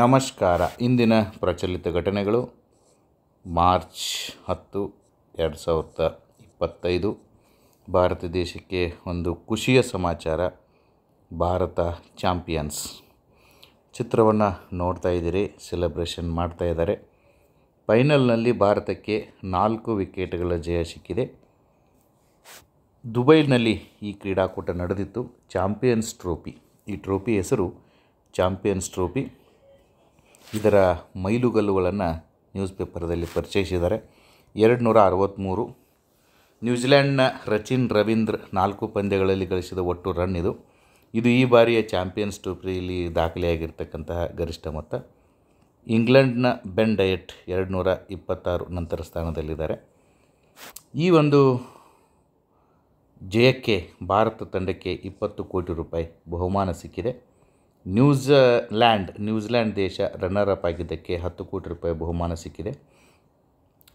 ನಮಸ್ಕಾರ. ಇಂದಿನ ಪ್ರಚಲಿತ ಘಟನೆಗಳು ಮಾರ್ಚ್ 10, 2025. ಭಾರತ ದೇಶಕ್ಕೆ ಒಂದು ಖುಷಿಯ ಸಮಾಚಾರ. ಭಾರತ ಚಾಂಪಿಯನ್ಸ್. ಚಿತ್ರವನ್ನು ನೋಡ್ತಾ ಇದ್ದೀರಿ, ಸೆಲೆಬ್ರೇಷನ್ ಮಾಡ್ತಾ ಇದ್ದಾರೆ. ಫೈನಲ್ನಲ್ಲಿ ಭಾರತಕ್ಕೆ 4 ವಿಕೆಟ್ಗಳ ಜಯ ಸಿಕ್ಕಿದೆ. ದುಬೈನಲ್ಲಿ ಈ ಕ್ರೀಡಾಕೂಟ ನಡೆದಿತ್ತು. ಚಾಂಪಿಯನ್ಸ್ ಟ್ರೋಫಿ, ಈ ಟ್ರೋಫಿ ಹೆಸರು ಚಾಂಪಿಯನ್ಸ್ ಟ್ರೋಫಿ. ಇದರ ಮೈಲುಗಲ್ಲುಗಳನ್ನು ನ್ಯೂಸ್ ಪೇಪರ್ದಲ್ಲಿ ಪರಿಚಯಿಸಿದ್ದಾರೆ. 263. ನ್ಯೂಜಿಲ್ಯಾಂಡ್ನ ರಚಿನ್ ರವೀಂದ್ರ 4 ಪಂದ್ಯಗಳಲ್ಲಿ ಗಳಿಸಿದ ಒಟ್ಟು ರನ್ ಇದು ಈ ಬಾರಿಯ ಚಾಂಪಿಯನ್ಸ್ ಟ್ರೋಫಿಯಲ್ಲಿ ದಾಖಲೆಯಾಗಿರ್ತಕ್ಕಂತಹ ಗರಿಷ್ಠ ಮೊತ್ತ. ಇಂಗ್ಲೆಂಡ್ನ ಬೆನ್ ಡಯಟ್ 226 ನಂತರ ಸ್ಥಾನದಲ್ಲಿದ್ದಾರೆ. ಈ ಒಂದು ಜಯಕ್ಕೆ ಭಾರತ ತಂಡಕ್ಕೆ 20 ಕೋಟಿ ರೂಪಾಯಿ ಬಹುಮಾನ ಸಿಕ್ಕಿದೆ. ನ್ಯೂಜಿಲ್ಯಾಂಡ್ ದೇಶ ರನ್ನರ್ ಅಪ್ ಆಗಿದ್ದಕ್ಕೆ 10 ಕೋಟಿ ರೂಪಾಯಿ ಬಹುಮಾನ ಸಿಕ್ಕಿದೆ.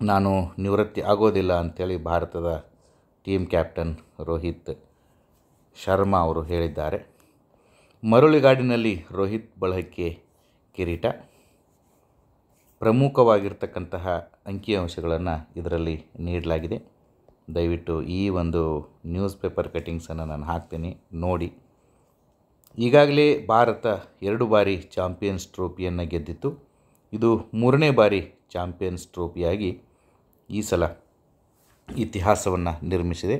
ನಾನು ನಿವೃತ್ತಿ ಆಗೋದಿಲ್ಲ ಅಂಥೇಳಿ ಭಾರತದ ಟೀಮ್ ಕ್ಯಾಪ್ಟನ್ ರೋಹಿತ್ ಶರ್ಮಾ ಅವರು ಹೇಳಿದ್ದಾರೆ. ಮರಳುಗಾಡಿನಲ್ಲಿ ರೋಹಿತ್ ಬಳಗಕ್ಕೆ ಕಿರೀಟ. ಪ್ರಮುಖವಾಗಿರ್ತಕ್ಕಂತಹ ಅಂಕಿಅಂಶಗಳನ್ನು ಇದರಲ್ಲಿ ನೀಡಲಾಗಿದೆ. ದಯವಿಟ್ಟು ಈ ಒಂದು ನ್ಯೂಸ್ ಪೇಪರ್ ಕಟ್ಟಿಂಗ್ಸನ್ನು ನಾನು ಹಾಕ್ತೀನಿ, ನೋಡಿ. ಈಗಾಗಲೇ ಭಾರತ 2 ಬಾರಿ ಚಾಂಪಿಯನ್ಸ್ ಟ್ರೋಫಿಯನ್ನು ಗೆದ್ದಿತ್ತು. ಇದು 3ನೇ ಬಾರಿ ಚಾಂಪಿಯನ್ಸ್ ಟ್ರೋಫಿಯಾಗಿ ಈ ಸಲ ಇತಿಹಾಸವನ್ನು ನಿರ್ಮಿಸಿದೆ.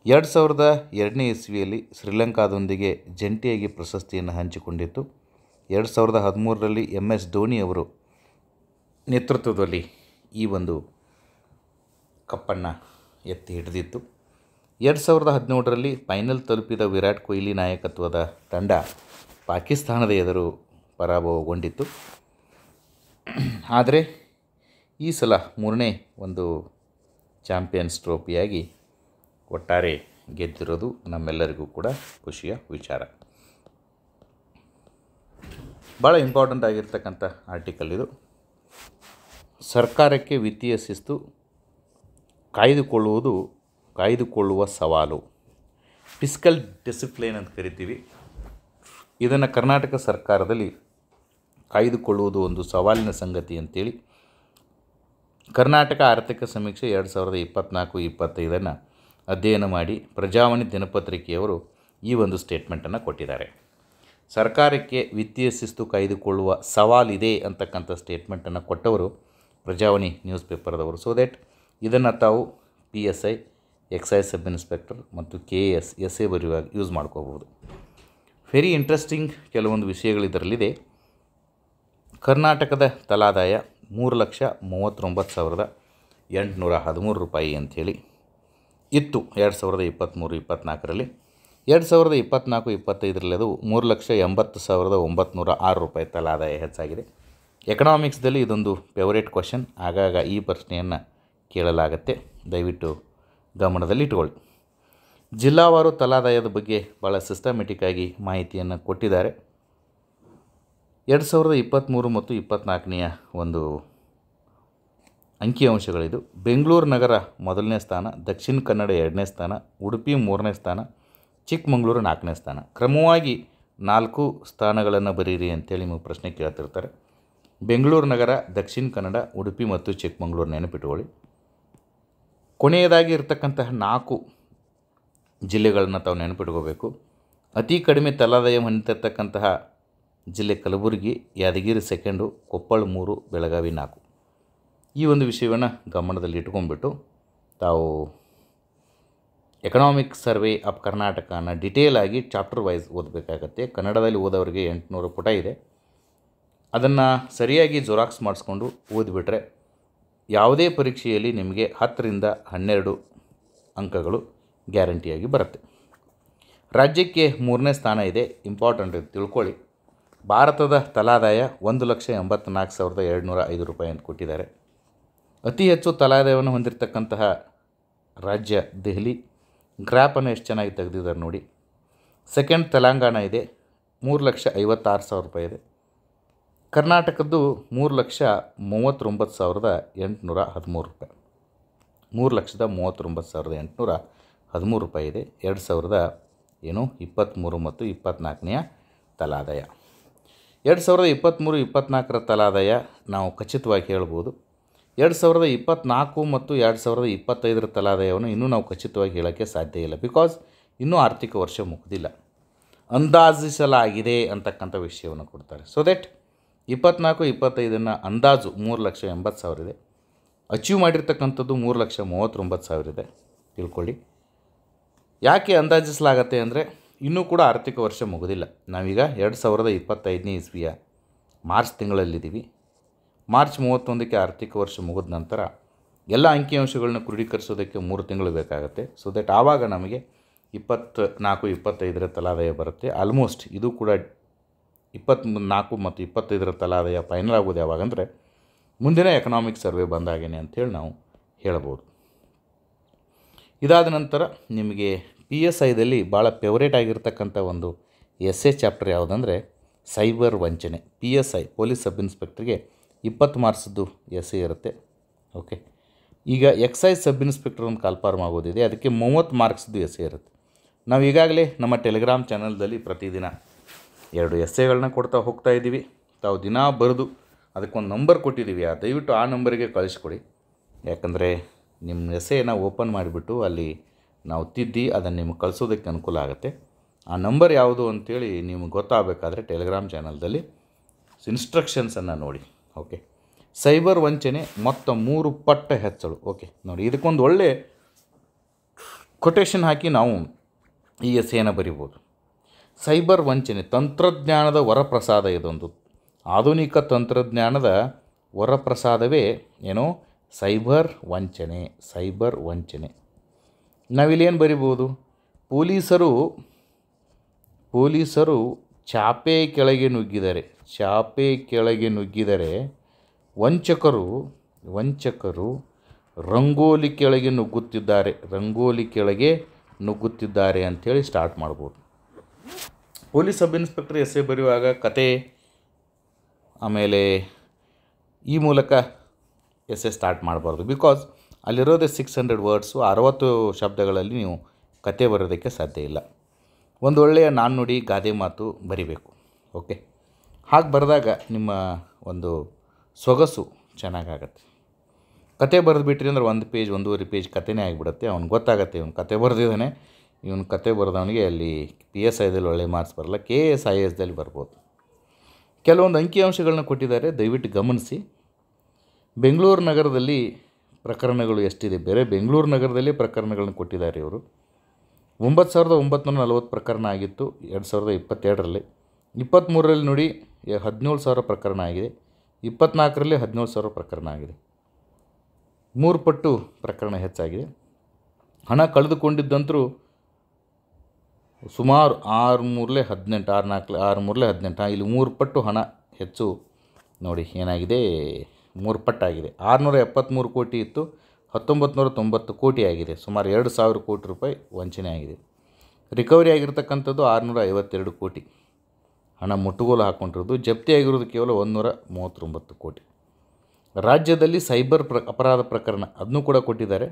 2002ನೇ ಇಸ್ವಿಯಲ್ಲಿ ಶ್ರೀಲಂಕಾದೊಂದಿಗೆ ಜಂಟಿಯಾಗಿ ಪ್ರಶಸ್ತಿಯನ್ನು ಹಂಚಿಕೊಂಡಿತ್ತು. 2013ರಲ್ಲಿ MS ಧೋನಿ ಅವರು ನೇತೃತ್ವದಲ್ಲಿ ಈ ಒಂದು ಕಪ್ಪನ್ನು ಎತ್ತಿ ಹಿಡಿದಿತ್ತು. 2017ರಲ್ಲಿ ಫೈನಲ್ ತಲುಪಿದ ವಿರಾಟ್ ಕೊಹ್ಲಿ ನಾಯಕತ್ವದ ತಂಡ ಪಾಕಿಸ್ತಾನದ ಎದುರು ಪರಾಭವಗೊಂಡಿತ್ತು. ಆದರೆ ಈ ಸಲ 3ನೇ ಒಂದು ಚಾಂಪಿಯನ್ಸ್ ಟ್ರೋಫಿಯಾಗಿ ಒಟ್ಟಾರೆ ಗೆದ್ದಿರೋದು ನಮ್ಮೆಲ್ಲರಿಗೂ ಕೂಡ ಖುಷಿಯ ವಿಚಾರ. ಭಾಳ ಇಂಪಾರ್ಟೆಂಟ್ ಆಗಿರ್ತಕ್ಕಂಥ ಆರ್ಟಿಕಲ್ ಇದು. ಸರ್ಕಾರಕ್ಕೆ ವಿತ್ತೀಯ ಶಿಸ್ತು ಕಾಯ್ದುಕೊಳ್ಳುವ ಸವಾಲು, ಫಿಸ್ಕಲ್ ಡಿಸಿಪ್ಲಿನ್ ಅಂತ ಕರಿತೀವಿ. ಇದನ್ನು ಕರ್ನಾಟಕ ಸರ್ಕಾರದಲ್ಲಿ ಕಾಯ್ದುಕೊಳ್ಳುವುದು ಒಂದು ಸವಾಲಿನ ಸಂಗತಿ ಅಂತೇಳಿ ಕರ್ನಾಟಕ ಆರ್ಥಿಕ ಸಮೀಕ್ಷೆ 2024-25 ಅಧ್ಯಯನ ಮಾಡಿ ಪ್ರಜಾವಾಣಿ ದಿನಪತ್ರಿಕೆಯವರು ಈ ಒಂದು ಸ್ಟೇಟ್ಮೆಂಟನ್ನು ಕೊಟ್ಟಿದ್ದಾರೆ. ಸರ್ಕಾರಕ್ಕೆ ವಿತ್ತೀಯ ಶಿಸ್ತು ಕಾಯ್ದುಕೊಳ್ಳುವ ಸವಾಲಿದೆ ಅಂತಕ್ಕಂಥ ಸ್ಟೇಟ್ಮೆಂಟನ್ನು ಕೊಟ್ಟವರು ಪ್ರಜಾವಾಣಿ ನ್ಯೂಸ್ ಪೇಪರ್ದವರು. ಸೊ ದ್ಯಾಟ್ ಇದನ್ನು ತಾವು PSI, ಎಕ್ಸೈಸ್ ಸಬ್ ಇನ್ಸ್ಪೆಕ್ಟರ್ ಮತ್ತು KAS SA ಬರೆಯುವಾಗ ಯೂಸ್ ಮಾಡ್ಕೋಬೋದು. ವೆರಿ ಇಂಟ್ರೆಸ್ಟಿಂಗ್ ಕೆಲವೊಂದು ವಿಷಯಗಳು ಇದರಲ್ಲಿದೆ. ಕರ್ನಾಟಕದ ತಲಾದಾಯ 3,39,813 ರೂಪಾಯಿ ಅಂಥೇಳಿ ಇತ್ತು 2023-24ರಲ್ಲಿ. 2024-25ರಲ್ಲಿ ಅದು 3,80,906 ರೂಪಾಯಿ ತಲಾದಾಯ ಹೆಚ್ಚಾಗಿದೆ. ಎಕನಾಮಿಕ್ಸ್ದಲ್ಲಿ ಇದೊಂದು ಫೇವರೇಟ್ ಕ್ವಶನ್. ಆಗಾಗ ಈ ಪ್ರಶ್ನೆಯನ್ನು ಕೇಳಲಾಗತ್ತೆ, ದಯವಿಟ್ಟು ಗಮನದಲ್ಲಿಟ್ಟುಕೊಳ್ಳಿ. ಜಿಲ್ಲಾವಾರು ತಲಾದಾಯದ ಬಗ್ಗೆ ಭಾಳ ಸಿಸ್ಟಮೆಟಿಕ್ಕಾಗಿ ಮಾಹಿತಿಯನ್ನು ಕೊಟ್ಟಿದ್ದಾರೆ. 2023 ಮತ್ತು 24ನೆಯ ಒಂದು ಅಂಕಿಅಂಶಗಳಿದು. ಬೆಂಗಳೂರು ನಗರ 1ನೇ ಸ್ಥಾನ, ದಕ್ಷಿಣ ಕನ್ನಡ 2ನೇ ಸ್ಥಾನ, ಉಡುಪಿ 3ನೇ ಸ್ಥಾನ, ಚಿಕ್ಕಮಗಳೂರು 4ನೇ ಸ್ಥಾನ. ಕ್ರಮವಾಗಿ 4 ಸ್ಥಾನಗಳನ್ನು ಬರೀರಿ ಅಂತೇಳಿ ನಿಮಗೆ ಪ್ರಶ್ನೆ ಕೇಳ್ತಿರ್ತಾರೆ. ಬೆಂಗಳೂರು ನಗರ, ದಕ್ಷಿಣ ಕನ್ನಡ, ಉಡುಪಿ ಮತ್ತು ಚಿಕ್ಕಮಗಳೂರು ನೆನಪಿಟ್ಟುಕೊಳ್ಳಿ. ಕೊನೆಯದಾಗಿ ಇರತಕ್ಕಂತಹ 4 ಜಿಲ್ಲೆಗಳನ್ನು ತಾವು ನೆನಪಿಟ್ಕೋಬೇಕು. ಅತಿ ಕಡಿಮೆ ತಲಾದಾಯ ಹೊಂದಿರತಕ್ಕಂತಹ ಜಿಲ್ಲೆ ಕಲಬುರಗಿ, ಯಾದಗಿರಿ 2, ಕೊಪ್ಪಳ 3, ಬೆಳಗಾವಿ 4. ಈ ಒಂದು ವಿಷಯವನ್ನು ಗಮನದಲ್ಲಿ ಇಟ್ಕೊಂಡ್ಬಿಟ್ಟು ತಾವು ಎಕನಾಮಿಕ್ ಸರ್ವೆ ಆಫ್ ಕರ್ನಾಟಕನ ಡಿಟೇಲ್ ಆಗಿ ಚಾಪ್ಟರ್ ವೈಸ್ ಓದಬೇಕಾಗತ್ತೆ. ಕನ್ನಡದಲ್ಲಿ ಓದೋರಿಗೆ 800 ಪುಟ ಇದೆ. ಅದನ್ನು ಸರಿಯಾಗಿ ಜೆರಾಕ್ಸ್ ಮಾಡಿಸ್ಕೊಂಡು ಓದಿಬಿಟ್ರೆ ಯಾವುದೇ ಪರೀಕ್ಷೆಯಲ್ಲಿ ನಿಮಗೆ 10ರಿಂದ 12 ಅಂಕಗಳು ಗ್ಯಾರಂಟಿಯಾಗಿ ಬರುತ್ತೆ. ರಾಜ್ಯಕ್ಕೆ 3ನೇ ಸ್ಥಾನ ಇದೆ. ಇಂಪಾರ್ಟೆಂಟ್ ತಿಳ್ಕೊಳ್ಳಿ. ಭಾರತದ ತಲಾದಾಯ 1,84,205 ರೂಪಾಯಿ ಅಂತ ಕೊಟ್ಟಿದ್ದಾರೆ. ಅತಿ ಹೆಚ್ಚು ತಲಾದಾಯವನ್ನು ಹೊಂದಿರತಕ್ಕಂತಹ ರಾಜ್ಯ ದೆಹಲಿ. ಗ್ರಾಫನ್ನು ಎಷ್ಟು ಚೆನ್ನಾಗಿ ತೆಗೆದಿದ್ದಾರೆ ನೋಡಿ. ಸೆಕೆಂಡ್ ತೆಲಂಗಾಣ ಇದೆ, 3,56,000 ರೂಪಾಯಿ ಇದೆ. ಕರ್ನಾಟಕದ್ದು 3,39,813 ರೂಪಾಯಿ, 3,39,813 ರೂಪಾಯಿ ಇದೆ. 2023 ಮತ್ತು 24ನೆಯ ತಲಾದಾಯ. 2023-24 ತಲಾದಾಯ ನಾವು ಖಚಿತವಾಗಿ ಹೇಳ್ಬೋದು. 2024 ಮತ್ತು 2025 ತಲಾದಾಯವನ್ನು ಇನ್ನೂ ನಾವು ಖಚಿತವಾಗಿ ಹೇಳೋಕ್ಕೆ ಸಾಧ್ಯ ಇಲ್ಲ. ಬಿಕಾಸ್ ಇನ್ನೂ ಆರ್ಥಿಕ ವರ್ಷ ಮುಗಿದಿಲ್ಲ, ಅಂದಾಜಿಸಲಾಗಿದೆ ಅಂತಕ್ಕಂಥ ವಿಷಯವನ್ನು ಕೊಡ್ತಾರೆ. ಸೊ ದಟ್ 24-25 ಅಂದಾಜು 3,80,000 ಇದೆ. ಅಚೀವ್ ಮಾಡಿರ್ತಕ್ಕಂಥದ್ದು 3,39,000 ಇದೆ. ತಿಳ್ಕೊಳ್ಳಿ. ಯಾಕೆ ಅಂದಾಜಿಸಲಾಗತ್ತೆ ಅಂದರೆ ಇನ್ನೂ ಕೂಡ ಆರ್ಥಿಕ ವರ್ಷ ಮುಗಿದಿಲ್ಲ. ನಾವೀಗ 2025ನೇ ಇಸ್ವಿಯ ಮಾರ್ಚ್ ತಿಂಗಳಲ್ಲಿದ್ದೀವಿ. ಮಾರ್ಚ್ 31ಕ್ಕೆ ಆರ್ಥಿಕ ವರ್ಷ ಮುಗಿದ ನಂತರ ಎಲ್ಲ ಅಂಕಿಅಂಶಗಳನ್ನ ಕ್ರೋಢೀಕರಿಸೋದಕ್ಕೆ 3 ತಿಂಗಳು ಬೇಕಾಗುತ್ತೆ. ಸೊ ದಟ್ ಆವಾಗ ನಮಗೆ 24-25 ತಲಾದಾಯ ಬರುತ್ತೆ. ಆಲ್ಮೋಸ್ಟ್ ಇದು ಕೂಡ 24 ಮತ್ತು 25 ತಲಾದಾಯ ಫೈನಲ್ ಆಗೋದು ಯಾವಾಗಂದರೆ ಮುಂದಿನ ಎಕನಾಮಿಕ್ ಸರ್ವೆ ಬಂದಾಗೇನೆ ಅಂಥೇಳಿ ನಾವು ಹೇಳ್ಬೋದು. ಇದಾದ ನಂತರ ನಿಮಗೆ PSIದಲ್ಲಿ ಭಾಳ ಫೇವ್ರೇಟ್ ಆಗಿರ್ತಕ್ಕಂಥ ಒಂದು ಎಸ್ಸೆ ಚಾಪ್ಟರ್ ಯಾವುದಂದರೆ ಸೈಬರ್ ವಂಚನೆ. PSI ಪೊಲೀಸ್ ಸಬ್ ಇನ್ಸ್ಪೆಕ್ಟ್ರಿಗೆ 20 ಮಾರ್ಕ್ಸ್ದು ಎಸ್ಸೆ ಇರುತ್ತೆ. ಓಕೆ, ಈಗ ಎಕ್ಸೈಸ್ ಸಬ್ ಇನ್ಸ್ಪೆಕ್ಟರ್ ಒಂದು ಕಾಲ್ಫಾರ್ಮ್ ಆಗೋದಿದೆ, ಅದಕ್ಕೆ 30 ಮಾರ್ಕ್ಸ್ದು ಎಸ್ಸೆ ಇರುತ್ತೆ. ನಾವು ಈಗಾಗಲೇ ನಮ್ಮ ಟೆಲಿಗ್ರಾಮ್ ಚಾನಲ್ದಲ್ಲಿ ಪ್ರತಿದಿನ 2 ಎಸ್ಸೆಗಳನ್ನ ಕೊಡ್ತಾ ಹೋಗ್ತಾ ಇದ್ದೀವಿ. ತಾವು ದಿನ ಬರೆದು ಅದಕ್ಕೊಂದು ನಂಬರ್ ಕೊಟ್ಟಿದ್ದೀವಿ, ದಯವಿಟ್ಟು ಆ ನಂಬರಿಗೆ ಕಳಿಸ್ಕೊಡಿ. ಯಾಕಂದರೆ ನಿಮ್ಮ ಎಸ್ಸೆಯನ್ನು ಓಪನ್ ಮಾಡಿಬಿಟ್ಟು ಅಲ್ಲಿ ನಾವು ತಿದ್ದಿ ಅದನ್ನು ನಿಮಗೆ ಕಳಿಸೋದಕ್ಕೆ ಅನುಕೂಲ ಆಗುತ್ತೆ. ಆ ನಂಬರ್ ಯಾವುದು ಅಂಥೇಳಿ ನಿಮಗೆ ಗೊತ್ತಾಗಬೇಕಾದ್ರೆ ಟೆಲಿಗ್ರಾಮ್ ಚಾನಲ್ದಲ್ಲಿ ಇನ್ಸ್ಟ್ರಕ್ಷನ್ಸನ್ನು ನೋಡಿ. ಓಕೆ, ಸೈಬರ್ ವಂಚನೆ ಮೊತ್ತ 3 ಪಟ್ಟ ಹೆಚ್ಚಳು. ಓಕೆ ನೋಡಿ, ಇದಕ್ಕೊಂದು ಒಳ್ಳೆ ಕೊಟೇಶನ್ ಹಾಕಿ ನಾವು ಈ ಎಸ್ಸೆಯನ್ನು ಬರಿಬೋದು. ಸೈಬರ್ ವಂಚನೆ ತಂತ್ರಜ್ಞಾನದ ವರಪ್ರಸಾದ. ಇದೊಂದು ಆಧುನಿಕ ತಂತ್ರಜ್ಞಾನದ ವರಪ್ರಸಾದವೇ ಏನೋ ಸೈಬರ್ ವಂಚನೆ. ಸೈಬರ್ ವಂಚನೆ ನಾವಿಲ್ಲಿ ಏನು ಬರಿಬೋದು? ಪೊಲೀಸರು ಚಾಪೆ ಕೆಳಗೆ ನುಗ್ಗಿದರೆ ವಂಚಕರು ರಂಗೋಲಿ ಕೆಳಗೆ ನುಗ್ಗುತ್ತಿದ್ದಾರೆ ಅಂಥೇಳಿ ಸ್ಟಾರ್ಟ್ ಮಾಡ್ಬೋದು. ಪೊಲೀಸ್ ಸಬ್ ಇನ್ಸ್ಪೆಕ್ಟರ್ ಎಸ್ಸೆ ಬರೆಯುವಾಗ ಕತೆ ಆಮೇಲೆ ಈ ಮೂಲಕ ಎಸ್ಸೆ ಸ್ಟಾರ್ಟ್ ಮಾಡಬಾರ್ದು. ಬಿಕಾಸ್ ಅಲ್ಲಿರೋದೇ 600 ವರ್ಡ್ಸು, 60 ಶಬ್ದಗಳಲ್ಲಿ ನೀವು ಕತೆ ಬರೋದಕ್ಕೆ ಸಾಧ್ಯ ಇಲ್ಲ. ಒಂದು ಒಳ್ಳೆಯ ನಾಣ್ಣುಡಿ ಗಾದೆ ಮಾತು ಬರಿಬೇಕು. ಓಕೆ, ಹಾಗೆ ಬರೆದಾಗ ನಿಮ್ಮ ಒಂದು ಸೊಗಸು ಚೆನ್ನಾಗಾಗತ್ತೆ. ಕತೆ ಬರೆದುಬಿಟ್ರಿ ಅಂದರೆ 1 ಪೇಜ್ 1.5 ಪೇಜ್ ಕತೆನೇ ಆಗಿಬಿಡುತ್ತೆ. ಅವ್ನಿಗೆ ಗೊತ್ತಾಗತ್ತೆ ಇವನು ಕತೆ ಬರೆದಿದ್ದಾನೆ, ಇವನು ಕತೆ ಬರೆದವನಿಗೆ ಅಲ್ಲಿ PSIದಲ್ಲಿ ಒಳ್ಳೆ ಮಾರ್ಕ್ಸ್ ಬರಲ್ಲ, KS IASದಲ್ಲಿ ಬರ್ಬೋದು. ಕೆಲವೊಂದು ಅಂಕಿಅಂಶಗಳನ್ನ ಕೊಟ್ಟಿದ್ದಾರೆ, ದಯವಿಟ್ಟು ಗಮನಿಸಿ. ಬೆಂಗಳೂರು ನಗರದಲ್ಲಿ ಪ್ರಕರಣಗಳು ಎಷ್ಟಿದೆ, ಬೆಂಗಳೂರು ನಗರದಲ್ಲಿ ಪ್ರಕರಣಗಳನ್ನ ಕೊಟ್ಟಿದ್ದಾರೆ ಇವರು. 9,940 ಪ್ರಕರಣ ಆಗಿತ್ತು 2022ರಲ್ಲಿ. 23ರಲ್ಲಿ ನೋಡಿ 17,000 ಪ್ರಕರಣ ಆಗಿದೆ. 24ರಲ್ಲಿ 17,000 ಪ್ರಕರಣ ಆಗಿದೆ. 3 ಪಟ್ಟು ಪ್ರಕರಣ ಹೆಚ್ಚಾಗಿದೆ. ಹಣ ಕಳೆದುಕೊಂಡಿದ್ದಂತರೂ ಸುಮಾರು 6-3-18 ಇಲ್ಲಿ 3 ಪಟ್ಟು ಹಣ ಹೆಚ್ಚು ನೋಡಿ ಏನಾಗಿದೆ, 3 ಪಟ್ಟಾಗಿದೆ. 673 ಕೋಟಿ ಇತ್ತು, 1990 ಕೋಟಿ ಆಗಿದೆ. ಸುಮಾರು 2,000 ಕೋಟಿ ರೂಪಾಯಿ ವಂಚನೆ ಆಗಿದೆ. ರಿಕವರಿ ಆಗಿರ್ತಕ್ಕಂಥದ್ದು 652 ಕೋಟಿ. ಹಣ ಮುಟ್ಟುಗೋಲು ಹಾಕ್ಕೊಂಡಿರೋದು. ಜಪ್ತಿ ಆಗಿರೋದು ಕೇವಲ 139 ಕೋಟಿ. ರಾಜ್ಯದಲ್ಲಿ ಸೈಬರ್ ಅಪರಾಧ ಪ್ರಕರಣ ಅದನ್ನು ಕೂಡ ಕೊಟ್ಟಿದ್ದಾರೆ.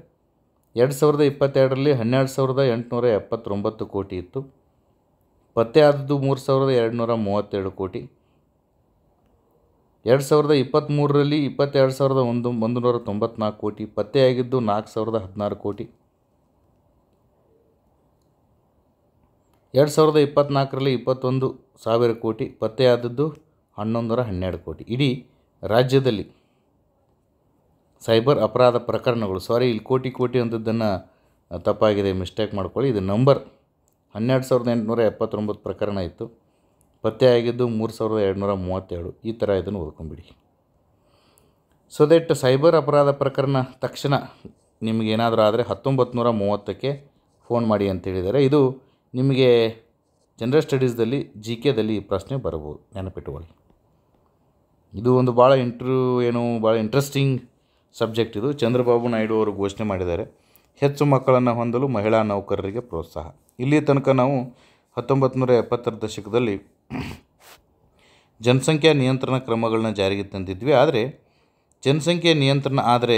2022ರಲ್ಲಿ 12,879 ಕೋಟಿ ಇತ್ತು. ಪತ್ತೆ ಆದದ್ದು 3,232 ಕೋಟಿ. 2023ರಲ್ಲಿ 22,194 ಕೋಟಿ. ಪತ್ತೆಯಾಗಿದ್ದು 4,016 ಕೋಟಿ. 2024ರಲ್ಲಿ 21,000 ಕೋಟಿ. ಪತ್ತೆಯಾದದ್ದು 1,112 ಕೋಟಿ. ಇಡೀ ರಾಜ್ಯದಲ್ಲಿ ಸೈಬರ್ ಅಪರಾಧ ಪ್ರಕರಣಗಳು, ಇಲ್ಲಿ ಕೋಟಿ ಅಂಥದ್ದನ್ನು ತಪ್ಪಾಗಿದೆ, ಮಿಸ್ಟೇಕ್ ಮಾಡ್ಕೊಳ್ಳಿ. ಇದು ನಂಬರ್ 12,879 ಪ್ರಕರಣ ಇತ್ತು. ಪತ್ತೆಯಾಗಿದ್ದು 3,237. ಈ ಥರ ಇದನ್ನು ಓದ್ಕೊಂಬಿಡಿ. ಸೊ ದಟ್ ಸೈಬರ್ ಅಪರಾಧ ಪ್ರಕರಣ ತಕ್ಷಣ ನಿಮಗೇನಾದರೂ ಆದರೆ 1930ಕ್ಕೆ ಫೋನ್ ಮಾಡಿ ಅಂತೇಳಿದ್ದಾರೆ. ಇದು ನಿಮಗೆ ಜನರಲ್ ಸ್ಟಡೀಸ್ದಲ್ಲಿ GKದಲ್ಲಿ ಈ ಪ್ರಶ್ನೆ ಬರ್ಬೋದು, ನೆನಪಿಟ್ಟುಕೊಳ್ಳಿ. ಇದು ಒಂದು ಭಾಳ ಇಂಟ್ರೆಸ್ಟಿಂಗ್ ಸಬ್ಜೆಕ್ಟ್. ಇದು ಚಂದ್ರಬಾಬು ನಾಯ್ಡು ಅವರು ಘೋಷಣೆ ಮಾಡಿದ್ದಾರೆ. ಹೆಚ್ಚು ಮಕ್ಕಳನ್ನು ಹೊಂದಲು ಮಹಿಳಾ ನೌಕರರಿಗೆ ಪ್ರೋತ್ಸಾಹ. ಇಲ್ಲಿ ತನಕ ನಾವು 1970ರ ದಶಕದಲ್ಲಿ ಜನಸಂಖ್ಯಾ ನಿಯಂತ್ರಣ ಕ್ರಮಗಳನ್ನ ಜಾರಿಗೆ ತಂದಿದ್ವಿ. ಆದರೆ ಜನಸಂಖ್ಯೆ ನಿಯಂತ್ರಣ ಆದರೆ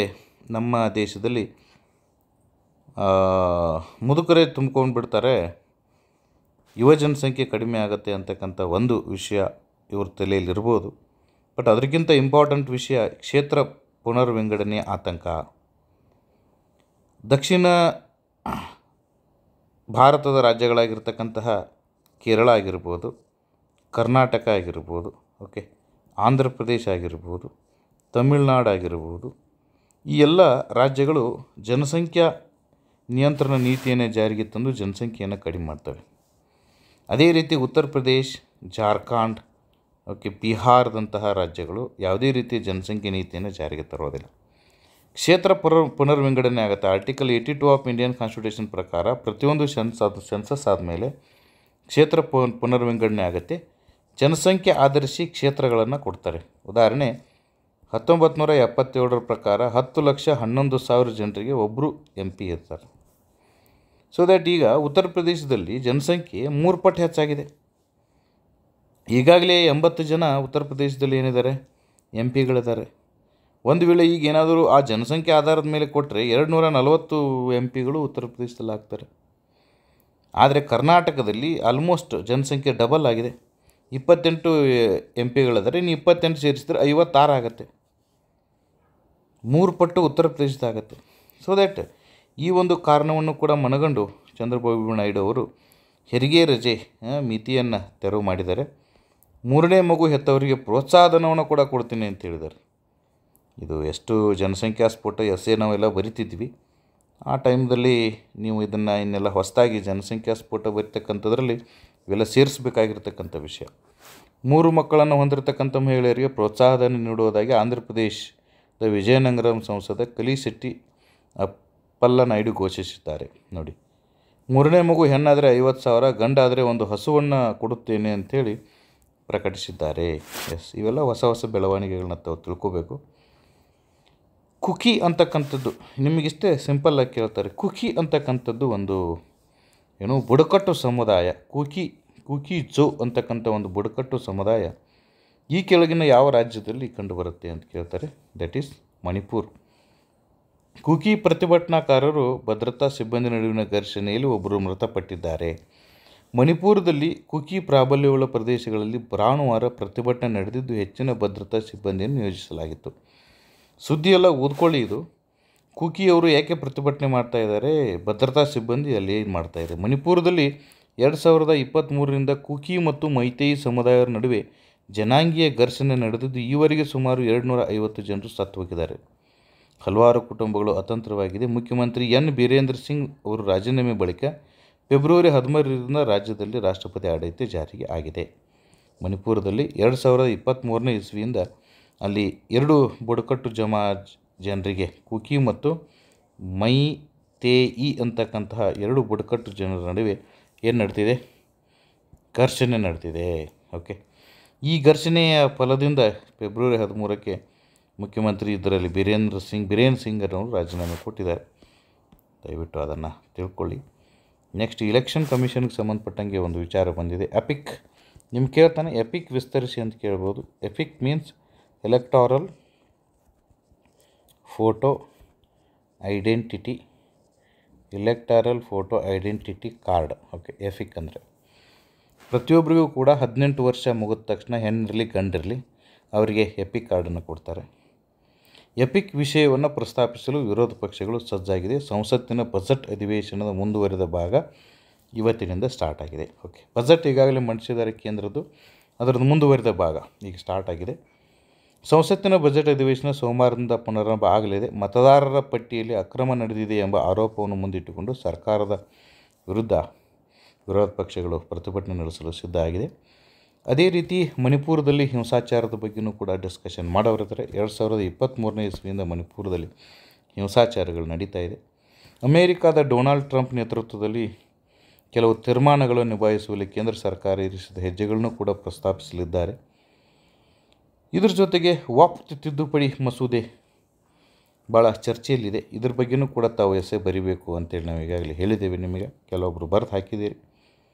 ನಮ್ಮ ದೇಶದಲ್ಲಿ ಮುದುಕರೇ ತುಂಬ್ಕೊಂಡು ಬಿಡ್ತಾರೆ, ಯುವ ಜನಸಂಖ್ಯೆ ಕಡಿಮೆ ಆಗುತ್ತೆ ಅಂತಕ್ಕಂಥ ಒಂದು ವಿಷಯ ಇವ್ರ ತಲೆಯಲ್ಲಿರ್ಬೋದು. ಬಟ್ ಅದಕ್ಕಿಂತ ಇಂಪಾರ್ಟೆಂಟ್ ವಿಷಯ ಕ್ಷೇತ್ರ ಪುನರ್ವಿಂಗಡಣೆಯ ಆತಂಕ. ದಕ್ಷಿಣ ಭಾರತದ ರಾಜ್ಯಗಳಾಗಿರ್ತಕ್ಕಂತಹ ಕೇರಳ ಆಗಿರ್ಬೋದು, ಕರ್ನಾಟಕ ಆಗಿರ್ಬೋದು, ಆಂಧ್ರ ಪ್ರದೇಶ ಆಗಿರ್ಬೋದು, ತಮಿಳುನಾಡು ಆಗಿರ್ಬೋದು, ಈ ಎಲ್ಲ ರಾಜ್ಯಗಳು ಜನಸಂಖ್ಯಾ ನಿಯಂತ್ರಣ ನೀತಿಯನ್ನು ಜಾರಿಗೆ ತಂದು ಜನಸಂಖ್ಯೆಯನ್ನು ಕಡಿಮೆ ಮಾಡ್ತವೆ. ಅದೇ ರೀತಿ ಉತ್ತರ ಪ್ರದೇಶ್, ಜಾರ್ಖಂಡ್, ಬಿಹಾರದಂತಹ ರಾಜ್ಯಗಳು ಯಾವುದೇ ರೀತಿಯ ಜನಸಂಖ್ಯೆ ನೀತಿಯನ್ನು ಜಾರಿಗೆ ತರೋದಿಲ್ಲ. ಕ್ಷೇತ್ರ ಪುನರ್ವಿಂಗಡಣೆ ಆಗುತ್ತೆ. ಆರ್ಟಿಕಲ್ 82 ಆಫ್ ಇಂಡಿಯನ್ ಕಾನ್ಸ್ಟಿಟ್ಯೂಷನ್ ಪ್ರಕಾರ ಪ್ರತಿಯೊಂದು ಸೆನ್ಸಸ್ ಆದಮೇಲೆ ಕ್ಷೇತ್ರ ಪುನರ್ವಿಂಗಡಣೆ ಆಗುತ್ತೆ. ಜನಸಂಖ್ಯೆ ಆಧರಿಸಿ ಕ್ಷೇತ್ರಗಳನ್ನು ಕೊಡ್ತಾರೆ. ಉದಾಹರಣೆ 1977 ಪ್ರಕಾರ 10,11,000 ಜನರಿಗೆ ಒಬ್ಬರು MP ಇರ್ತಾರೆ. ಸೊ ದ್ಯಾಟ್ ಈಗ ಉತ್ತರ ಪ್ರದೇಶದಲ್ಲಿ ಜನಸಂಖ್ಯೆ 3 ಪಟ್ಟು ಹೆಚ್ಚಾಗಿದೆ. ಈಗಾಗಲೇ 80 ಜನ ಉತ್ತರ ಪ್ರದೇಶದಲ್ಲಿ ಏನಿದ್ದಾರೆ MP ಗಳಿದ್ದಾರೆ. ಒಂದು ವೇಳೆ ಈಗ ಏನಾದರೂ ಆ ಜನಸಂಖ್ಯೆ ಆಧಾರದ ಮೇಲೆ ಕೊಟ್ಟರೆ 240 MP ಉತ್ತರ ಪ್ರದೇಶದಲ್ಲಿ ಆಗ್ತಾರೆ. ಆದರೆ ಕರ್ನಾಟಕದಲ್ಲಿ ಆಲ್ಮೋಸ್ಟ್ ಜನಸಂಖ್ಯೆ ಡಬಲ್ ಆಗಿದೆ. 28 MP ಇನ್ನು 28 ಸೇರಿಸಿದ್ರೆ 56 ಆಗುತ್ತೆ. 3 ಪಟ್ಟು ಉತ್ತರ ಪ್ರದೇಶದಾಗತ್ತೆ. ಸೊ ದ್ಯಾಟ್ ಈ ಒಂದು ಕಾರಣವನ್ನು ಕೂಡ ಮನಗಂಡು ಚಂದ್ರಬಾಬು ನಾಯ್ಡು ಅವರು ಹೆರಿಗೆ ರಜೆ ಮಿತಿಯನ್ನು ತೆರವು ಮಾಡಿದ್ದಾರೆ. 3ನೇ ಮಗು ಹೆತ್ತವರಿಗೆ ಪ್ರೋತ್ಸಾಹಧನವನ್ನು ಕೂಡ ಕೊಡ್ತೀನಿ ಅಂತ ಹೇಳಿದ್ದಾರೆ. ಇದು ಎಷ್ಟು ಜನಸಂಖ್ಯಾ ಸ್ಫೋಟ ನಾವೆಲ್ಲ ಬರಿತಿದ್ವಿ. ಆ ಟೈಮ್ದಲ್ಲಿ ನೀವು ಇನ್ನೆಲ್ಲ ಹೊಸದಾಗಿ ಜನಸಂಖ್ಯಾ ಸ್ಫೋಟ ಬರೀತಕ್ಕಂಥದ್ರಲ್ಲಿ ಇವೆಲ್ಲ ಸೇರಿಸಬೇಕಾಗಿರ್ತಕ್ಕಂಥ ವಿಷಯ. 3 ಮಕ್ಕಳನ್ನು ಹೊಂದಿರತಕ್ಕಂಥ ಮಹಿಳೆಯರಿಗೆ ಪ್ರೋತ್ಸಾಹಧನ ನೀಡುವುದಾಗಿ ಆಂಧ್ರ ಪ್ರದೇಶದ ವಿಜಯನಗರಂ ಸಂಸದ ಕಲಿಶೆಟ್ಟಿ ಅಪ್ಪಲ್ಲನಾಯ್ಡು ಘೋಷಿಸಿದ್ದಾರೆ. ನೋಡಿ, 3ನೇ ಮಗು ಹೆಣ್ಣಾದರೆ 50,000, ಗಂಡಾದರೆ ಒಂದು ಹಸುವನ್ನು ಕೊಡುತ್ತೇನೆ ಅಂಥೇಳಿ ಪ್ರಕಟಿಸಿದ್ದಾರೆ. ಇವೆಲ್ಲ ಹೊಸ ಬೆಳವಣಿಗೆಗಳನ್ನ ತಾವು ತಿಳ್ಕೋಬೇಕು. ಕುಕಿ ಅಂತಕ್ಕಂಥದ್ದು ನಿಮಗಿಷ್ಟೇ ಸಿಂಪಲ್ಲಾಗಿ ಕೇಳ್ತಾರೆ. ಕುಕಿ ಅಂತಕ್ಕಂಥದ್ದು ಒಂದು ಬುಡಕಟ್ಟು ಸಮುದಾಯ. ಕುಕಿ ಜೋ ಅಂತಕ್ಕಂಥ ಒಂದು ಬುಡಕಟ್ಟು ಸಮುದಾಯ ಈ ಕೆಳಗಿನ ಯಾವ ರಾಜ್ಯದಲ್ಲಿ ಕಂಡುಬರುತ್ತೆ ಅಂತ ಕೇಳ್ತಾರೆ. That is Manipur. ಕುಕಿ ಪ್ರತಿಭಟನಾಕಾರರು ಭದ್ರತಾ ಸಿಬ್ಬಂದಿ ನಡುವಿನ ಘರ್ಷಣೆಯಲ್ಲಿ ಒಬ್ಬರು ಮೃತಪಟ್ಟಿದ್ದಾರೆ. ಮಣಿಪುರದಲ್ಲಿ ಕುಕಿ ಪ್ರಾಬಲ್ಯವುಳ್ಳ ಪ್ರದೇಶಗಳಲ್ಲಿ ಭಾನುವಾರ ಪ್ರತಿಭಟನೆ ನಡೆದಿದ್ದು ಹೆಚ್ಚಿನ ಭದ್ರತಾ ಸಿಬ್ಬಂದಿಯನ್ನು ನಿಯೋಜಿಸಲಾಗಿತ್ತು. ಸುದ್ದಿಯೆಲ್ಲ ಓದ್ಕೊಳ್ಳಿ. ಇದು ಕುಕಿಯವರು ಯಾಕೆ ಪ್ರತಿಭಟನೆ ಮಾಡ್ತಾ ಇದ್ದಾರೆ, ಭದ್ರತಾ ಸಿಬ್ಬಂದಿ ಅಲ್ಲಿ ಏನು ಮಾಡ್ತಾಯಿದ್ದಾರೆ. ಮಣಿಪುರದಲ್ಲಿ 2023ರಿಂದ ಕುಕಿ ಮತ್ತು ಮೈತೇಯಿ ಸಮುದಾಯದ ನಡುವೆ ಜನಾಂಗೀಯ ಘರ್ಷಣೆ ನಡೆದಿದ್ದು ಈವರೆಗೆ ಸುಮಾರು 250 ಜನರು ಸತ್ತು ಹೋಗಿದ್ದಾರೆ. ಹಲವಾರು ಕುಟುಂಬಗಳು ಅತಂತ್ರವಾಗಿದೆ. ಮುಖ್ಯಮಂತ್ರಿ ಎನ್ ಬೀರೇಂದ್ರ ಸಿಂಗ್ ಅವರು ರಾಜೀನಾಮೆ ಬಳಿಕ ಫೆಬ್ರವರಿ 13ರಿಂದ ರಾಜ್ಯದಲ್ಲಿ ರಾಷ್ಟ್ರಪತಿ ಆಡಳಿತ ಜಾರಿಗೆ ಆಗಿದೆ. ಮಣಿಪುರದಲ್ಲಿ 2023ನೇ ಇಸ್ವಿಯಿಂದ ಅಲ್ಲಿ 2 ಬುಡಕಟ್ಟು ಜನರಿಗೆ ಕುಕಿ ಮತ್ತು ಮೈತೇಯಿ ಅಂತಕ್ಕಂತಹ 2 ಬುಡಕಟ್ಟು ಜನರ ನಡುವೆ ಏನು ನಡ್ತಿದೆ, ಘರ್ಷಣೆ ನಡೆದಿದೆ. ಈ ಘರ್ಷಣೆಯ ಫಲದಿಂದ ಫೆಬ್ರವರಿ 13ಕ್ಕೆ ಮುಖ್ಯಮಂತ್ರಿ ಇದರಲ್ಲಿ ಬಿರೇನ್ ಸಿಂಗ್ ಅವರು ರಾಜೀನಾಮೆ ಕೊಟ್ಟಿದ್ದಾರೆ. ದಯವಿಟ್ಟು ಅದನ್ನು ತಿಳ್ಕೊಳ್ಳಿ. ನೆಕ್ಸ್ಟ್ ಇಲೆಕ್ಷನ್ ಕಮಿಷನ್ಗೆ ಸಂಬಂಧಪಟ್ಟಂಗೆ ಒಂದು ವಿಚಾರ ಬಂದಿದೆ. ಎಪಿಕ್ ನಿಮ್ಗೆ ಕೇಳ್ತಾನೆ, ಎಪಿಕ್ ವಿಸ್ತರಿಸಿ ಅಂತ ಕೇಳ್ಬೋದು. EPIC means electoral photo identity card. EPIC ಅಂದರೆ ಪ್ರತಿಯೊಬ್ಬರಿಗೂ ಕೂಡ 18 ವರ್ಷ ಮುಗಿದ ತಕ್ಷಣ ಹೆಣ್ಣಿರಲಿ ಗಂಡಿರಲಿ ಅವರಿಗೆ ಎಪಿಕ್ ಕಾರ್ಡನ್ನು ಕೊಡ್ತಾರೆ. ಎಪಿಕ್ ವಿಷಯವನ್ನು ಪ್ರಸ್ತಾಪಿಸಲು ವಿರೋಧ ಪಕ್ಷಗಳು ಸಜ್ಜಾಗಿದೆ. ಸಂಸತ್ತಿನ ಬಜೆಟ್ ಅಧಿವೇಶನದ ಮುಂದುವರಿದ ಭಾಗ ಇವತ್ತಿನಿಂದ ಸ್ಟಾರ್ಟ್ ಆಗಿದೆ. ಬಜೆಟ್ ಈಗಾಗಲೇ ಮಂಡಿಸಿದ್ದಾರೆ ಕೇಂದ್ರದ್ದು, ಅದರದ್ದು ಮುಂದುವರಿದ ಭಾಗ ಈಗ ಸ್ಟಾರ್ಟ್ ಆಗಿದೆ. ಸಂಸತ್ತಿನ ಬಜೆಟ್ ಅಧಿವೇಶನ ಸೋಮವಾರದಿಂದ ಪುನರಾರಂಭ ಆಗಲಿದೆ. ಮತದಾರರ ಪಟ್ಟಿಯಲ್ಲಿ ಅಕ್ರಮ ನಡೆದಿದೆ ಎಂಬ ಆರೋಪವನ್ನು ಮುಂದಿಟ್ಟುಕೊಂಡು ಸರ್ಕಾರದ ವಿರುದ್ಧ ವಿರೋಧ ಪಕ್ಷಗಳು ಪ್ರತಿಭಟನೆ ನಡೆಸಲು ಸಿದ್ಧ ಆಗಿದೆ. ಅದೇ ರೀತಿ ಮಣಿಪುರದಲ್ಲಿ ಹಿಂಸಾಚಾರದ ಬಗ್ಗೆಯೂ ಕೂಡ ಡಿಸ್ಕಷನ್ ಮಾಡೋರಿದ್ದಾರೆ. 2023ನೇ ಇಸ್ವಿಯಿಂದ ಮಣಿಪುರದಲ್ಲಿ ಹಿಂಸಾಚಾರಗಳು ನಡೀತಾ ಇದೆ. ಅಮೇರಿಕಾದ ಡೊನಾಲ್ಡ್ ಟ್ರಂಪ್ ನೇತೃತ್ವದಲ್ಲಿ ಕೆಲವು ತೀರ್ಮಾನಗಳನ್ನು ನಿಭಾಯಿಸುವಲ್ಲಿ ಕೇಂದ್ರ ಸರ್ಕಾರ ಇರಿಸಿದ ಹೆಜ್ಜೆಗಳನ್ನು ಕೂಡ ಪ್ರಸ್ತಾಪಿಸಲಿದ್ದಾರೆ. ಇದರ ಜೊತೆಗೆ ವಕ್ಫ್ ತಿದ್ದುಪಡಿ ಮಸೂದೆ ಭಾಳ ಚರ್ಚೆಯಲ್ಲಿದೆ. ಇದ್ರ ಬಗ್ಗೆಯೂ ಕೂಡ ತಾವು ಎಸೆ ಬರಿಬೇಕು ಅಂತೇಳಿ ನಾವು ಈಗಾಗಲೇ ಹೇಳಿದ್ದೇವೆ. ನಿಮಗೆ ಕೆಲವೊಬ್ಬರು ಬರೆದು ಹಾಕಿದ್ದೀರಿ.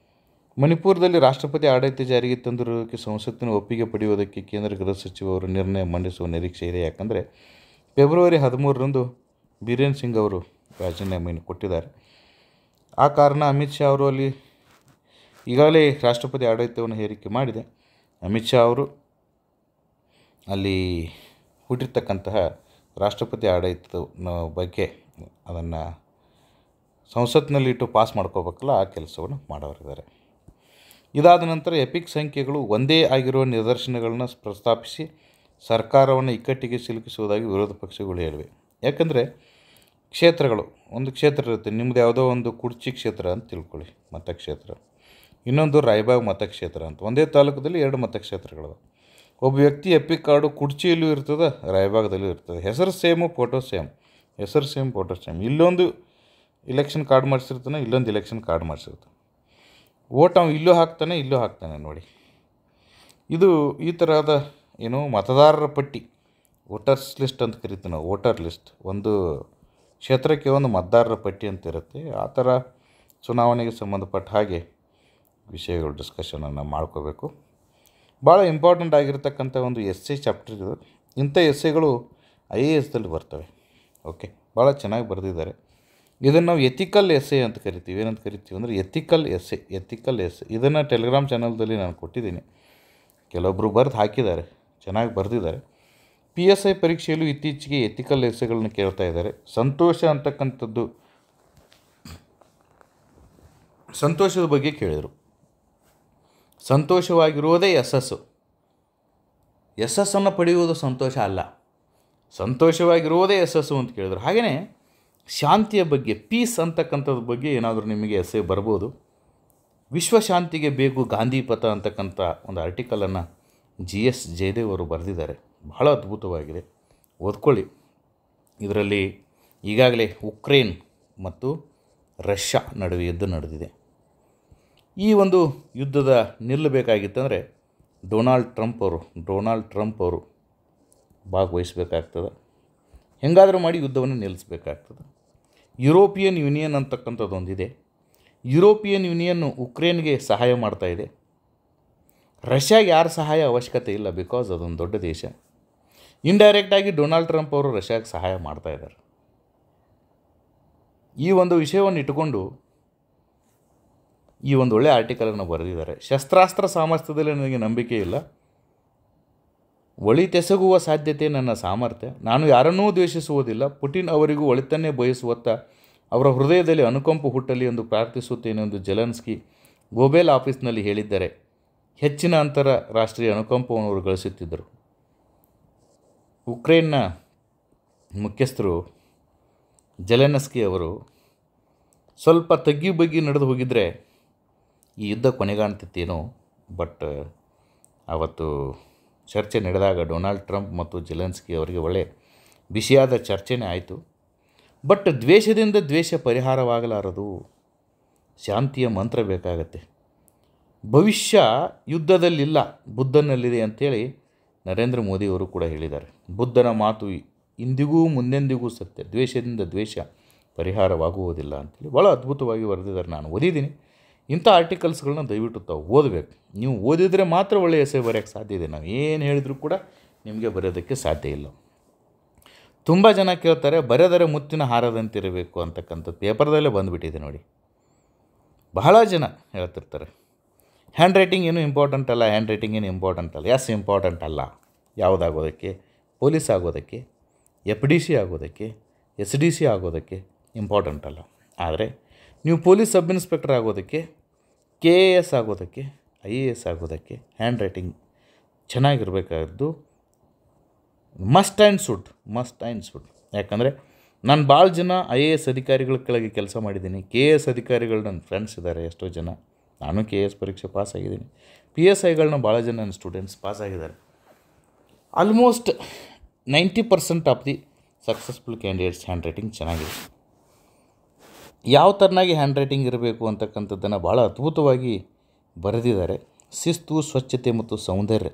ಮಣಿಪುರದಲ್ಲಿ ರಾಷ್ಟ್ರಪತಿ ಆಡಳಿತ ಜಾರಿಗೆ ತಂದಿರೋದಕ್ಕೆ ಸಂಸತ್ತಿನ ಒಪ್ಪಿಗೆ ಪಡೆಯುವುದಕ್ಕೆ ಕೇಂದ್ರ ಗೃಹ ಸಚಿವರು ನಿರ್ಣಯ ಮಂಡಿಸುವ ನಿರೀಕ್ಷೆ ಇದೆ. ಯಾಕಂದರೆ ಫೆಬ್ರವರಿ 13ರಂದು ಬೀರೇನ್ ಸಿಂಗ್ ಅವರು ರಾಜೀನಾಮೆಯನ್ನು ಕೊಟ್ಟಿದ್ದಾರೆ. ಆ ಕಾರಣ ಅಮಿತ್ ಶಾ ಅವರು ಅಲ್ಲಿ ಈಗಾಗಲೇ ರಾಷ್ಟ್ರಪತಿ ಆಡಳಿತವನ್ನು ಹೇರಿಕೆ ಮಾಡಿದೆ. ಅಮಿತ್ ಶಾ ಅವರು ಅಲ್ಲಿ ಹುಟ್ಟಿರ್ತಕ್ಕಂತಹ ರಾಷ್ಟ್ರಪತಿ ಆಡಳಿತದ ಬಗ್ಗೆ ಅದನ್ನು ಸಂಸತ್ತಿನಲ್ಲಿಟ್ಟು ಪಾಸ್ ಮಾಡ್ಕೋಬೇಕಲ್ಲ, ಆ ಕೆಲಸವನ್ನು ಮಾಡೋರಿದ್ದಾರೆ. ಇದಾದ ನಂತರ ಎಪಿಕ್ ಸಂಖ್ಯೆಗಳು ಒಂದೇ ಆಗಿರುವ ನಿದರ್ಶನಗಳನ್ನ ಪ್ರಸ್ತಾಪಿಸಿ ಸರ್ಕಾರವನ್ನು ಇಕ್ಕಟ್ಟಿಗೆ ಸಿಲುಕಿಸುವುದಾಗಿ ವಿರೋಧ ಪಕ್ಷಗಳು ಹೇಳಿವೆ. ಯಾಕಂದರೆ ಕ್ಷೇತ್ರಗಳು, ಒಂದು ಕ್ಷೇತ್ರ ಇರುತ್ತೆ, ನಿಮ್ಮದು ಯಾವುದೋ ಒಂದು ಕುರ್ಚಿ ಕ್ಷೇತ್ರ ಅಂತ ತಿಳ್ಕೊಳ್ಳಿ, ಮತಕ್ಷೇತ್ರ, ಇನ್ನೊಂದು ರಾಯಬಾಗ್ ಮತಕ್ಷೇತ್ರ ಅಂತ, ಒಂದೇ ತಾಲೂಕದಲ್ಲಿ 2 ಮತಕ್ಷೇತ್ರಗಳು. ಒಬ್ಬ ವ್ಯಕ್ತಿ ಎಪಿಕ್ ಕಾರ್ಡು ಕುರ್ಚಿಯಲ್ಲೂ ಇರ್ತದೆ, ರಾಯಬಾಗದಲ್ಲೂ ಇರ್ತದೆ. ಹೆಸರು ಸೇಮು, ಫೋಟೋ ಸೇಮ್, ಹೆಸರು ಸೇಮ್, ಫೋಟೋ ಸೇಮ್. ಇಲ್ಲೊಂದು ಇಲೆಕ್ಷನ್ ಕಾರ್ಡ್ ಮಾಡಿಸಿರ್ತಾನೆ, ಇಲ್ಲೊಂದು ಇಲೆಕ್ಷನ್ ಕಾರ್ಡ್ ಮಾಡಿಸಿರ್ತಾನೆ. ಓಟ್ ಅವ್ನು ಇಲ್ಲೂ ಹಾಕ್ತಾನೆ, ಇಲ್ಲೂ ಹಾಕ್ತಾನೆ. ನೋಡಿ, ಇದು ಈ ಥರದ ಮತದಾರರ ಪಟ್ಟಿ, ವೋಟರ್ಸ್ ಲಿಸ್ಟ್ ಅಂತ ಕರಿತೀವಿ ನಾವು. ವೋಟರ್ ಲಿಸ್ಟ್, ಒಂದು ಕ್ಷೇತ್ರಕ್ಕೆ ಒಂದು ಮತದಾರರ ಪಟ್ಟಿ ಅಂತ ಇರುತ್ತೆ. ಆ ಥರ ಚುನಾವಣೆಗೆ ಸಂಬಂಧಪಟ್ಟ ಹಾಗೆ ವಿಷಯಗಳು ಡಿಸ್ಕಷನನ್ನು ಮಾಡ್ಕೋಬೇಕು. ಭಾಳ ಇಂಪಾರ್ಟೆಂಟ್ ಆಗಿರ್ತಕ್ಕಂಥ ಒಂದು ಎಸ್ಸೆ ಚಾಪ್ಟರ್ ಇದು. ಇಂಥ ಎಸ್ಸೆಗಳು IASದಲ್ಲಿ ಬರ್ತವೆ. ಓಕೆ, ಭಾಳ ಚೆನ್ನಾಗಿ ಬರೆದಿದ್ದಾರೆ. ಇದನ್ನು ನಾವು ಎಥಿಕಲ್ ಎಸ್ಸೆ ಅಂತ ಕರಿತೀವಿ. ಏನಂತ ಕರಿತೀವಿ ಅಂದರೆ ಎಥಿಕಲ್ ಎಸ್ಸೆ. ಇದನ್ನು ಟೆಲಿಗ್ರಾಮ್ ಚಾನಲ್ದಲ್ಲಿ ನಾನು ಕೊಟ್ಟಿದ್ದೀನಿ. ಕೆಲವೊಬ್ಬರು ಬರೆದು ಹಾಕಿದ್ದಾರೆ, ಚೆನ್ನಾಗಿ ಬರೆದಿದ್ದಾರೆ. PSI ಪರೀಕ್ಷೆಯಲ್ಲೂ ಇತ್ತೀಚೆಗೆ ಎಥಿಕಲ್ ಎಸ್ಸೆಗಳನ್ನ ಕೇಳ್ತಾ ಇದ್ದಾರೆ. ಸಂತೋಷ ಅಂತಕ್ಕಂಥದ್ದು, ಸಂತೋಷದ ಬಗ್ಗೆ ಕೇಳಿದರು. ಸಂತೋಷವಾಗಿರುವುದೇ ಯಶಸ್ಸನ್ನು ಪಡೆಯುವುದು ಸಂತೋಷ ಅಲ್ಲ, ಸಂತೋಷವಾಗಿರುವುದೇ ಯಶಸ್ಸು ಅಂತ ಕೇಳಿದರು. ಹಾಗೆಯೇ ಶಾಂತಿಯ ಬಗ್ಗೆ, ಪೀಸ್ ಅಂತಕ್ಕಂಥದ್ರ ಬಗ್ಗೆ ಏನಾದರೂ ನಿಮಗೆ ಎಸ್ಸೆ ಬರ್ಬೋದು. ವಿಶ್ವಶಾಂತಿಗೆ ಬೇಕು ಗಾಂಧಿ ಪಥ ಅಂತಕ್ಕಂಥ ಒಂದು ಆರ್ಟಿಕಲನ್ನು GS ಜಯದೇವ್ ಅವರು ಬರೆದಿದ್ದಾರೆ. ಬಹಳ ಅದ್ಭುತವಾಗಿದೆ, ಓದ್ಕೊಳ್ಳಿ. ಇದರಲ್ಲಿ ಈಗಾಗಲೇ ಉಕ್ರೇನ್ ಮತ್ತು ರಷ್ಯಾ ನಡುವೆ ಯುದ್ಧ ನಡೆದಿದೆ. ಈ ಒಂದು ಯುದ್ಧದ ನಿಲ್ಲಬೇಕಾಗಿತ್ತಂದರೆ ಡೊನಾಲ್ಡ್ ಟ್ರಂಪ್ ಅವರು ಭಾಗವಹಿಸಬೇಕಾಗ್ತದೆ. ಹೆಂಗಾದರೂ ಮಾಡಿ ಯುದ್ಧವನ್ನು ನಿಲ್ಲಿಸಬೇಕಾಗ್ತದೆ. ಯುರೋಪಿಯನ್ ಯೂನಿಯನ್ ಅಂತಕ್ಕಂಥದ್ದೊಂದಿದೆ. ಯುರೋಪಿಯನ್ ಯೂನಿಯನ್ನು ಉಕ್ರೇನ್ಗೆ ಸಹಾಯ ಮಾಡ್ತಾಯಿದೆ. ರಷ್ಯಾಗೆ ಯಾರ ಸಹಾಯ ಅವಶ್ಯಕತೆ ಇಲ್ಲ, ಬಿಕಾಸ್ ಅದೊಂದು ದೊಡ್ಡ ದೇಶ. ಇಂಡೈರೆಕ್ಟಾಗಿ ಡೊನಾಲ್ಡ್ ಟ್ರಂಪ್ ಅವರು ರಷ್ಯಾಗೆ ಸಹಾಯ ಮಾಡ್ತಾಯಿದ್ದಾರೆ. ಈ ಒಂದು ವಿಷಯವನ್ನು ಇಟ್ಟುಕೊಂಡು ಈ ಒಂದು ಒಳ್ಳೆಯ ಆರ್ಟಿಕಲನ್ನು ಬರೆದಿದ್ದಾರೆ. ಶಸ್ತ್ರಾಸ್ತ್ರ ಸಾಮರ್ಥ್ಯದಲ್ಲಿ ನನಗೆ ನಂಬಿಕೆ ಇಲ್ಲ, ಒಳಿತೆಸಗುವ ಸಾಧ್ಯತೆ ನನ್ನ ಸಾಮರ್ಥ್ಯ. ನಾನು ಯಾರನ್ನೂ ದ್ವೇಷಿಸುವುದಿಲ್ಲ. ಪುಟಿನ್ ಅವರಿಗೂ ಒಳಿತನ್ನೇ ಬಯಸುವತ್ತ ಅವರ ಹೃದಯದಲ್ಲಿ ಅನುಕಂಪ ಹುಟ್ಟಲಿ ಎಂದು ಪ್ರಾರ್ಥಿಸುತ್ತೇನೆ ಎಂದು ಜೆಲೆನ್ಸ್ಕಿ ಗೋಬೆಲ್ ಆಫೀಸ್ನಲ್ಲಿ ಹೇಳಿದ್ದಾರೆ. ಹೆಚ್ಚಿನ ಅಂತಾರಾಷ್ಟ್ರೀಯ ಅನುಕಂಪವನ್ನು ಅವರು ಗಳಿಸುತ್ತಿದ್ದರು. ಉಕ್ರೇನ್ನ ಮುಖ್ಯಸ್ಥರು ಜೆಲೆನ್ಸ್ಕಿ ಅವರು ಸ್ವಲ್ಪ ತಗ್ಗಿ ಬಗ್ಗಿ ನಡೆದು ಹೋಗಿದ್ದರೆ ಈ ಯುದ್ಧ ಕೊನೆಗಾಣ್ತಿತ್ತೇನೋ. ಬಟ್ ಆವತ್ತು ಚರ್ಚೆ ನಡೆದಾಗ ಡೊನಾಲ್ಡ್ ಟ್ರಂಪ್ ಮತ್ತು ಜೆಲೆನ್ಸ್ಕಿ ಅವರಿಗೆ ಒಳ್ಳೆ ಬಿಸಿಯಾದ ಚರ್ಚೆನೇ ಆಯಿತು. ಬಟ್ ದ್ವೇಷದಿಂದ ದ್ವೇಷ ಪರಿಹಾರವಾಗಲಾರದು, ಶಾಂತಿಯ ಮಂತ್ರ ಬೇಕಾಗತ್ತೆ. ಭವಿಷ್ಯ ಯುದ್ಧದಲ್ಲಿಲ್ಲ, ಬುದ್ಧನಲ್ಲಿದೆ ಅಂಥೇಳಿ ನರೇಂದ್ರ ಮೋದಿಯವರು ಕೂಡ ಹೇಳಿದ್ದಾರೆ. ಬುದ್ಧನ ಮಾತು ಇಂದಿಗೂ ಮುಂದೆಂದಿಗೂ ಸತ್ಯ, ದ್ವೇಷದಿಂದ ದ್ವೇಷ ಪರಿಹಾರವಾಗುವುದಿಲ್ಲ ಅಂಥೇಳಿ ಭಾಳ ಅದ್ಭುತವಾಗಿ ಬರೆದಿದ್ದಾರೆ. ನಾನು ಓದಿದ್ದೀನಿ. ಇಂಥ ಆರ್ಟಿಕಲ್ಸ್ಗಳನ್ನ ದಯವಿಟ್ಟು ತಾವು ಓದಬೇಕು. ನೀವು ಓದಿದರೆ ಮಾತ್ರ ಒಳ್ಳೆಯ ಎಸ್ಸೆ ಬರೆಯೋಕ್ಕೆ ಸಾಧ್ಯ ಇದೆ. ನಾವು ಏನು ಹೇಳಿದರೂ ಕೂಡ ನಿಮಗೆ ಬರೆಯೋದಕ್ಕೆ ಸಾಧ್ಯ ಇಲ್ಲ. ತುಂಬ ಜನ ಕೇಳ್ತಾರೆ, ಬರೆದರೆ ಮುತ್ತಿನ ಹಾರದಂತಿರಬೇಕು ಅಂತಕ್ಕಂಥದ್ದು ಪೇಪರ್ದಲ್ಲೇ ಬಂದುಬಿಟ್ಟಿದೆ ನೋಡಿ. ಬಹಳ ಜನ ಹೇಳ್ತಿರ್ತಾರೆ ಹ್ಯಾಂಡ್ ರೈಟಿಂಗ್ ಏನು ಇಂಪಾರ್ಟೆಂಟ್ ಅಲ್ಲ, ಎಸ್ ಇಂಪಾರ್ಟೆಂಟ್ ಅಲ್ಲ. ಯಾವುದಾಗೋದಕ್ಕೆ? ಪೊಲೀಸ್ ಆಗೋದಕ್ಕೆ, FDC ಆಗೋದಕ್ಕೆ, SDC ಆಗೋದಕ್ಕೆ ಇಂಪಾರ್ಟೆಂಟ್ ಅಲ್ಲ. ಆದರೆ ನೀವು ಪೊಲೀಸ್ ಸಬ್ ಇನ್ಸ್ಪೆಕ್ಟರ್ ಆಗೋದಕ್ಕೆ, KAS ಆಗೋದಕ್ಕೆ, IAS ಆಗೋದಕ್ಕೆ ಹ್ಯಾಂಡ್ ರೈಟಿಂಗ್ ಚೆನ್ನಾಗಿರಬೇಕಾದ್ದು ಮಸ್ಟ್ ಆ್ಯಂಡ್ ಶುಡ್. ಯಾಕಂದರೆ ನಾನು ಭಾಳ ಜನ IAS ಅಧಿಕಾರಿಗಳ ಕೆಳಗೆ ಕೆಲಸ ಮಾಡಿದ್ದೀನಿ. KAS ಅಧಿಕಾರಿಗಳು ನನ್ನ ಫ್ರೆಂಡ್ಸ್ ಇದ್ದಾರೆ ಎಷ್ಟೋ ಜನ. ನಾನು KAS ಪರೀಕ್ಷೆ ಪಾಸ್ ಆಗಿದ್ದೀನಿ. PSIಗಳನ್ನ ಭಾಳ ಜನ ನನ್ನ ಸ್ಟೂಡೆಂಟ್ಸ್ ಪಾಸ್ ಆಗಿದ್ದಾರೆ. Almost 90% of the successful candidates hand writing ಚೆನ್ನಾಗಿದೆ. ಯಾವ ಥರನಾಗಿ ಹ್ಯಾಂಡ್ ರೈಟಿಂಗ್ ಇರಬೇಕು ಅಂತಕ್ಕಂಥದ್ದನ್ನು ಭಾಳ ಅದ್ಭುತವಾಗಿ ಬರೆದಿದ್ದಾರೆ. ಶಿಸ್ತು, ಸ್ವಚ್ಛತೆ ಮತ್ತು ಸೌಂದರ್ಯ,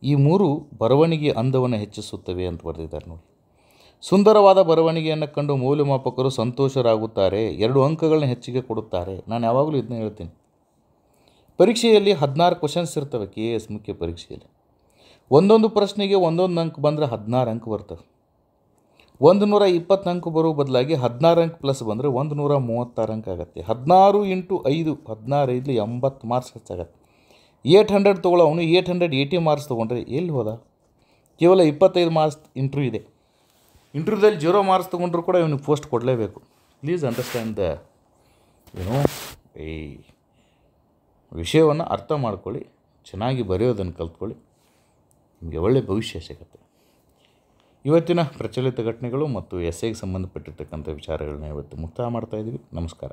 ಈ 3 ಬರವಣಿಗೆ ಅಂದವನ್ನು ಹೆಚ್ಚಿಸುತ್ತವೆ ಅಂತ ಬರೆದಿದ್ದಾರೆ ನೋಡಿ. ಸುಂದರವಾದ ಬರವಣಿಗೆಯನ್ನು ಕಂಡು ಮೌಲ್ಯಮಾಪಕರು ಸಂತೋಷರಾಗುತ್ತಾರೆ, 2 ಅಂಕಗಳನ್ನ ಹೆಚ್ಚಿಗೆ ಕೊಡುತ್ತಾರೆ. ನಾನು ಯಾವಾಗಲೂ ಇದನ್ನ ಹೇಳ್ತೀನಿ. ಪರೀಕ್ಷೆಯಲ್ಲಿ 16 ಕ್ವಶನ್ಸ್ ಇರ್ತವೆ. KAS ಮುಖ್ಯ ಪರೀಕ್ಷೆಯಲ್ಲಿ ಒಂದೊಂದು ಪ್ರಶ್ನೆಗೆ ಒಂದೊಂದು ಅಂಕ ಬಂದರೆ 16 ಅಂಕ ಬರ್ತವೆ. 120 ಅಂಕ ಬರೋ ಬದಲಾಗಿ 16 ಅಂಕ ಪ್ಲಸ್ ಬಂದರೆ 136 ಅಂಕ ಆಗುತ್ತೆ. 16 × 5 16 80 ಮಾರ್ಕ್ಸ್ ಹೆಚ್ಚಾಗತ್ತೆ. 800 ತೊಗೊಳ್ಳೋ ಅವನು 880 ಮಾರ್ಕ್ಸ್ ತೊಗೊಂಡ್ರೆ ಎಲ್ಲಿ ಹೋದ? ಕೇವಲ 25 ಮಾರ್ಕ್ಸ್ ಇಂಟ್ರ್ಯೂ ಇದೆ. ಇಂಟ್ರ್ಯೂದಲ್ಲಿ 0 ಮಾರ್ಕ್ಸ್ ತೊಗೊಂಡ್ರು ಕೂಡ ಇವನಿಗೆ ಪೋಸ್ಟ್ ಕೊಡಲೇಬೇಕು. ಪ್ಲೀಸ್ ಅಂಡರ್ಸ್ಟ್ಯಾಂಡ್ ದ ಈ ವಿಷಯವನ್ನು ಅರ್ಥ ಮಾಡ್ಕೊಳ್ಳಿ, ಚೆನ್ನಾಗಿ ಬರೆಯೋದನ್ನು ಕಲ್ತ್ಕೊಳ್ಳಿ, ನಿಮಗೆ ಒಳ್ಳೆಯ ಭವಿಷ್ಯ ಸಿಗುತ್ತೆ. ಇವತ್ತಿನ ಪ್ರಚಲಿತ ಘಟನೆಗಳು ಮತ್ತು ಎಸ್ಸೆಗೆ ಸಂಬಂಧಪಟ್ಟಿರ್ತಕ್ಕಂಥ ವಿಚಾರಗಳನ್ನ ಇವತ್ತು ಮುಕ್ತಾಯ ಮಾಡ್ತಾಯಿದ್ದೀವಿ. ನಮಸ್ಕಾರ.